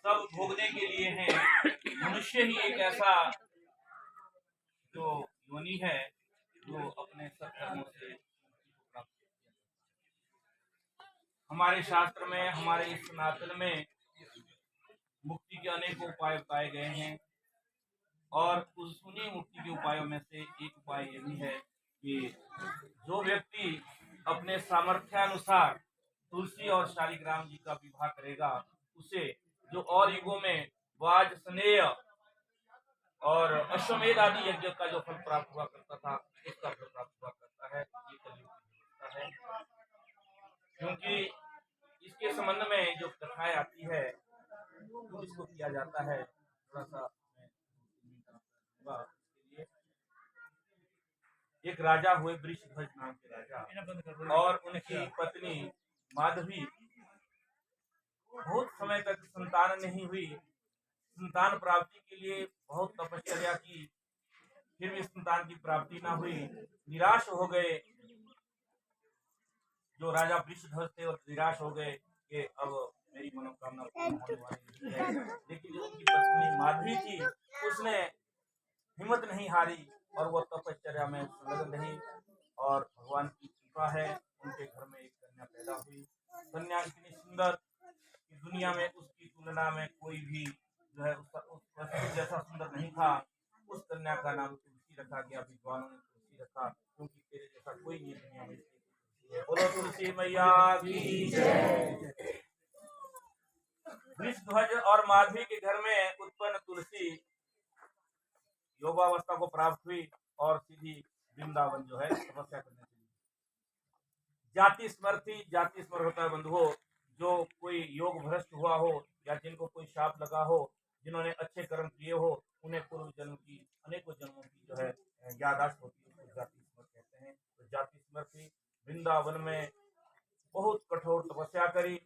सब भोगने के लिए हैं। मनुष्य ही एक ऐसा जो योनि है जो अपने सत्कर्मों से प्राप्त करती है। हमारे शास्त्र में, हमारे इस सनातन में मुक्ति के अनेक उपाय बताए गए हैं और उन्हीं मुक्ति के उपायों में से एक उपाय ये भी है कि जो व्यक्ति अपने सामर्थ्यानुसार तुलसी और शालिग्राम जी का विवाह करेगा, उसे जो और युगों में वाज, स्नेह और अश्वमेध आदि यज्ञ का जो फल प्राप्त हुआ करता था, उसका फल प्राप्त हुआ करता है। ये कलयुग की व्यवस्था है, क्योंकि इसके संबंध में जो कथाएं आती है तो इसको किया जाता है। थोड़ा सा एक राजा हुए, वृषध्वज नाम के राजा, और उनकी पत्नी माधवी बहुत समय तक संतान नहीं हुई। संतान प्राप्ति के लिए बहुत तपस्या की, फिर भी संतान की प्राप्ति ना हुई। निराश हो गए जो राजा वृषध्वज थे, और निराश हो गए कि अब मेरी मनोकामना पूर्ण होने वाली नहीं है। लेकिन जो उनकी पत्नी माधवी थी, उसने हिम्मत नहीं हारी और वो तपश्चर्या में संलग्न रही, और भगवान की कृपा है, उनके घर में एक कन्या पैदा हुई। कन्या इतनी सुंदर कि दुनिया में उसकी तुलना में कोई भी जो है उस जैसा सुंदर नहीं था। उस कन्या का नाम तुलसी रखा गया। विद्वानों ने तुलसी रखा क्योंकि तेरे जैसा कोई नहीं दुनिया में। बोलो तुलसी मैया की जय। वृषध्वज और माधवी के घर में उत्पन्न तुलसी योगावस्था को प्राप्त हुई और सीधी वृंदावन जो है तपस्या करने के लिए। जाति स्मृति, जाति स्मर होता है बंधुओं, जो कोई योग भ्रष्ट हुआ हो या जिनको कोई शाप लगा हो, जिन्होंने अच्छे कर्म किए हो, उन्हें पूर्व जन्म की अनेकों जन्मों की जो है यादाश्त होती है, उसको जाति स्मर कहते हैं। तो जाति स्मृति वृंदावन में बहुत कठोर तपस्या करी।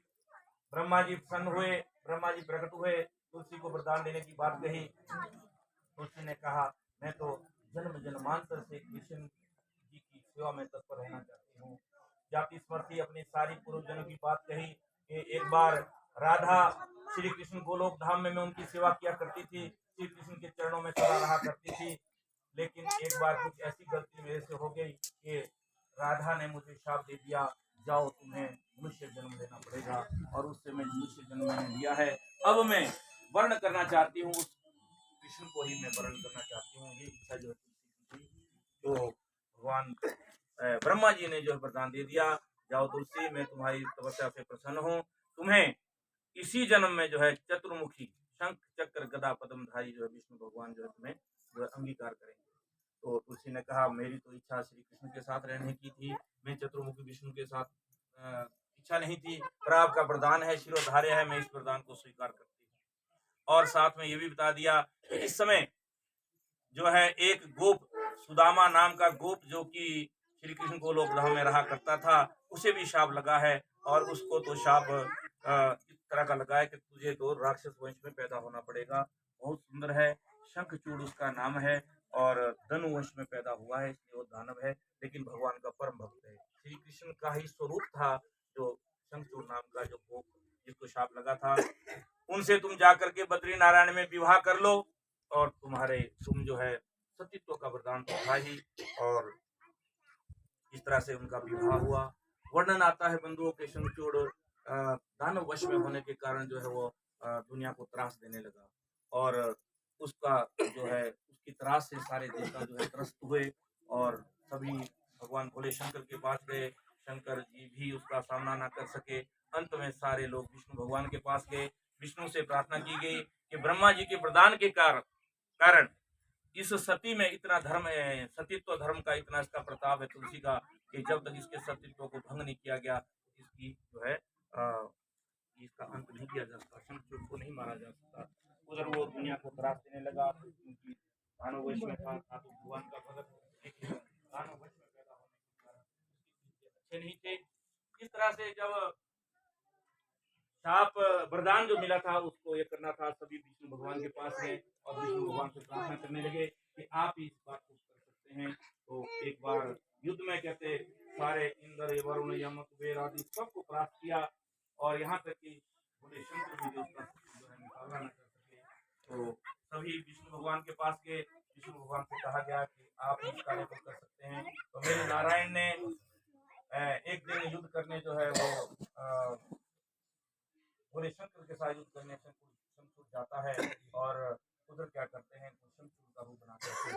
ब्रह्मा जी प्रसन्न हुए, ब्रह्मा जी प्रकट हुए, तुलसी को वरदान देने की बात कही। तुलसी ने कहा, मैं तो जन्म जन्मांतर से कृष्ण जी की सेवा में तत्पर रहना चाहती हूँ। जाति स्मृति अपनी सारी पूर्व जन्म की बात कही कि एक बार राधा श्री कृष्ण गोलोक धाम में मैं उनकी सेवा किया करती थी, श्री कृष्ण के चरणों में सदा रहा करती थी। लेकिन एक बार कुछ ऐसी गलती मेरे से हो गई कि राधा ने मुझे शाप दे दिया, जाओ तुम्हें मनुष्य जन्म लेना पड़ेगा। और उससे मैं मनुष्य जन्म मैंने लिया है। अब मैं वर्ण करना चाहती हूँ, उस कृष्ण को ही मैं वर्ण करना चाहती हूँ। ये इच्छा जो थी, तो भगवान ब्रह्मा जी ने जो वरदान दे दिया, जाओ तुलसी, मैं तुम्हारी तपस्या से प्रसन्न हूँ, तुम्हें इसी जन्म में जो है चतुर्मुखी शंख चक्र गदा पद्मधारी जो है विष्णु भगवान जो है तुम्हें जो है अंगीकार करेंगे। तो तुलसी ने कहा, मेरी तो इच्छा श्री कृष्ण के साथ रहने की थी, मैं चतुर्मुखी विष्णु के साथ इच्छा नहीं थी, पर आपका वरदान है, शिरोधार्य है, मैं इस वरदान को स्वीकार करती हूँ। और साथ में ये भी बता दिया कि इस समय जो है एक गोप, सुदामा नाम का गोप, जो कि श्री कृष्ण को लोकधाम में रहा करता था, उसे भी शाप लगा है। और उसको तो शाप इस तरह का लगा है कि तुझे तो राक्षस वंश में पैदा होना पड़ेगा। बहुत सुंदर है, शंखचूड़ उसका नाम है, और धनु वंश में पैदा हुआ है, इसलिए वो दानव है, लेकिन भगवान का परम भक्त है। श्री कृष्ण का ही स्वरूप था जो शंखचूड़ नाम का जो गोप जिसको शाप लगा था। उनसे तुम जाकर के बद्री नारायण में विवाह कर लो, और तुम जो है सतीत्व का वरदान तो था ही। और इस तरह से उनका विवाह हुआ। वर्णन आता है बंधुओं के शंखचूड़ दानव वश में होने के कारण जो है वो दुनिया को त्रास देने लगा, और उसका जो है उसकी त्रास से सारे देवता जो है त्रस्त हुए, और सभी भगवान भोले शंकर के पास गए। शंकर जी भी उसका सामना न कर सके। अंत में सारे लोग विष्णु भगवान के पास गए। विष्णु से प्रार्थना की गई कि ब्रह्मा जी के प्रदान के कारण इस सती में इतना धर्म है, सतीत्व धर्म का इतना इसका प्रताप है तुलसी का, कि जब तक इसके सतीत्व को भंग नहीं किया गया, इसकी जो है इसका अंत नहीं किया जा सकता, शंखचूड़ को नहीं मारा जा सकता। उधर वो दुनिया को त्रास देने लगा, क्योंकि दानव वंश में था तो भगवान का भगत, लेकिन दानव वंश में पैदा होने के कारण अच्छे नहीं थे। इस तरह से जब शाप वरदान जो मिला था उसको ये करना था, सभी विष्णु भगवान के पास है, और विष्णु भगवान से प्रार्थना करने लगे कि आप ही इस बात को कर सकते हैं। तो एक बार युद्ध में कहते सारे इंद्र, वरुण, यम, कुबेर आदि सबको प्राप्त किया, और यहाँ तक कि बोले शंकर भी जो उसका जो है निकालना सभी विष्णु भगवान के पास गए। विष्णु भगवान से कहा गया कि आप इस कार्य को कर सकते हैं। तो मेरे नारायण ने एक दिन युद्ध करने जो है वो भोले शंकर के साथ युद्ध करने शंकुर जाता है और उधर क्या करते हैं, तो शंकुर का रूप बनाते हैं।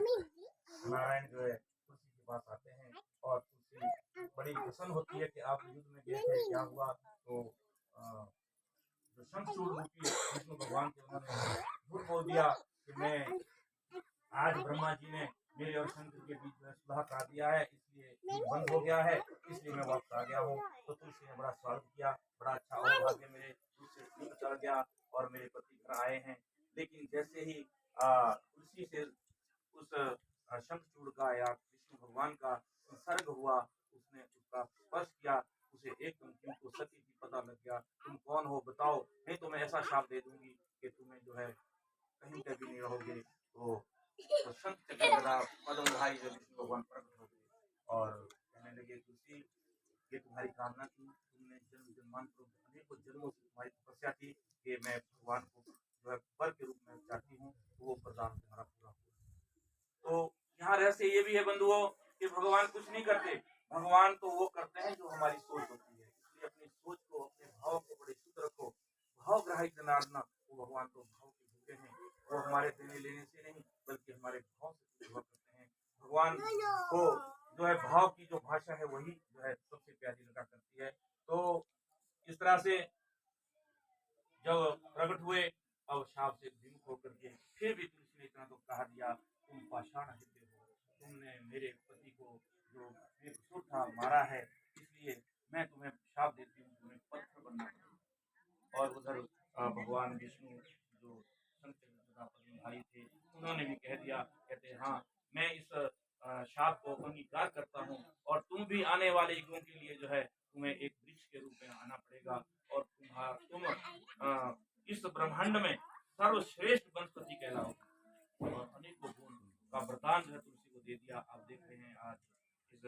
नारायण जो है तुलसी के पास आते हैं और तुलसी बड़ी प्रसन्न होती है कि आप युद्ध में गए थे, क्या हुआ। तो जो शंकुर रूपी विष्णु भगवान के उन्होंने झूठ बोल दिया कि मैं आज ब्रह्मा जी ने मेरे और शंकर के बीच में सुलह करा दिया है, इसलिए युद्ध बंद हो गया है, इसलिए मैं वापस आ गया हूँ। तो तुलसी ने बड़ा स्वागत किया, बड़ा अच्छा और भाग्य मेरे तुलसी से युद्ध चल गया और मेरे पति घर आए हैं। लेकिन जैसे ही तुलसी से उस शंखचूड़ का या विष्णु भगवान का संसर्ग हुआ, उसने उसका स्पर्श किया, उसे एकदम तुमको सती की पता लग गया, तुम कौन हो बताओ, नहीं तो मैं ऐसा शाप दे दूंगी कि तुम्हें जो है कहीं कभी नहीं रहोगे। तो शंख चक्र पद्म भाई जो विष्णु भगवान प्रकट हो गए और कहने लगे तुलसी, ये तुम्हारी कामना थी, तुमने जन्म जन्मांतरों अनेकों जन्मों से तुम्हारी तपस्या थी कि मैं भगवान को जो है वर के रूप में चाहती हूँ, तो वो वरदान तुम्हारा पूरा हुआ। तो यहाँ रहस्य ये भी है बंधुओं कि भगवान कुछ नहीं करते, भगवान तो वो करते हैं जो हमारी सोच होती है। इसलिए अपनी सोच को, अपने भाव को बड़े शुद्ध रखो। भाव ग्राही जनार्दन, वो भगवान तो भाव के भूखे हैं, वो हमारे देने लेने से नहीं बल्कि हमारे भाव से निर्भर करते हैं। भगवान को जो है भाव की जो भाषा है वही जो है सबसे प्यारी लगा करती है। तो इस तरह से जब प्रकट हुए अब शाप से विमुख होकर के फिर भी तुलसी ने इतना तो कहा दिया, तुम पाषाण हृदय हो, तुमने मेरे पति को जो बेकसूर था मारा है, इसलिए मैं तुम्हें शाप देती हूँ, तुम्हें पत्थर बनना पड़ेगा। और उधर भगवान विष्णु जो शंकर भाई थे उन्होंने भी कह दिया, कहते हाँ मैं इस शाप को अंगीकार करता हूँ और तुम भी आने वाले युगों के लिए जो है तुम्हें एक वृक्ष के रूप में आना पड़ेगा और तुम इस ब्रह्मांड में सर्वश्रेष्ठ वनस्पति कहलाओगे। और अनेकों गुण का वरदान जो है तुलसी को दे दिया। आप देख रहे हैं आज इस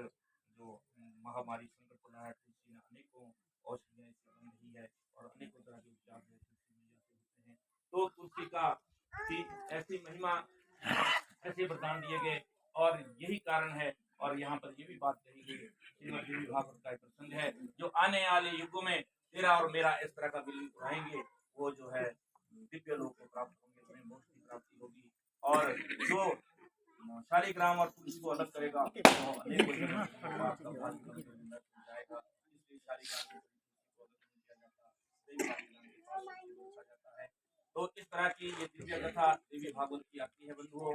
जो महामारी संकट पड़ा है, तुलसी ने अनेकों औषधियां इससे बन रही है और अनेकों तरह के उपचार जो तुलसी मैया से होते हैं। तो तुलसी का भी ऐसी महिमा, ऐसे वरदान दिए गए और यही कारण है। और यहाँ पर ये भी बात कही गई, श्रीमद् देवी भागवत का एक प्रसंग है, जो आने वाले युगों में तेरा और मेरा इस तरह का बिल्ली उठाएंगे, वो जो है दिव्य लोक को प्राप्त होंगे, उन्हें मोक्ष की प्राप्ति होगी। और जो शालिग्राम और तुलसी को अलग करेगा तो अनेकों जन्म जाएगा। इसलिए शालिग्राम को अलग नहीं किया जाता, जाता है। तो इस तरह की ये दिव्य कथा देवी भागवत की आती है बंधुओं।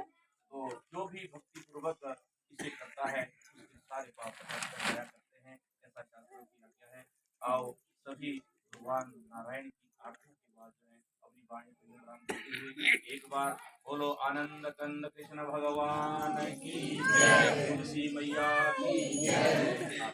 तो जो भी भक्ति पूर्वक इसे करता है उसके सारे पाप करते हैं, ऐसा शास्त्रों की आज्ञा है। आओ सभी भगवान नारायण की आरती के बाद जो है अपनी वाणी को विराम देते हुए एक बार बोलो आनंद कंद कृष्ण भगवान की जय, तुलसी मैया की जय।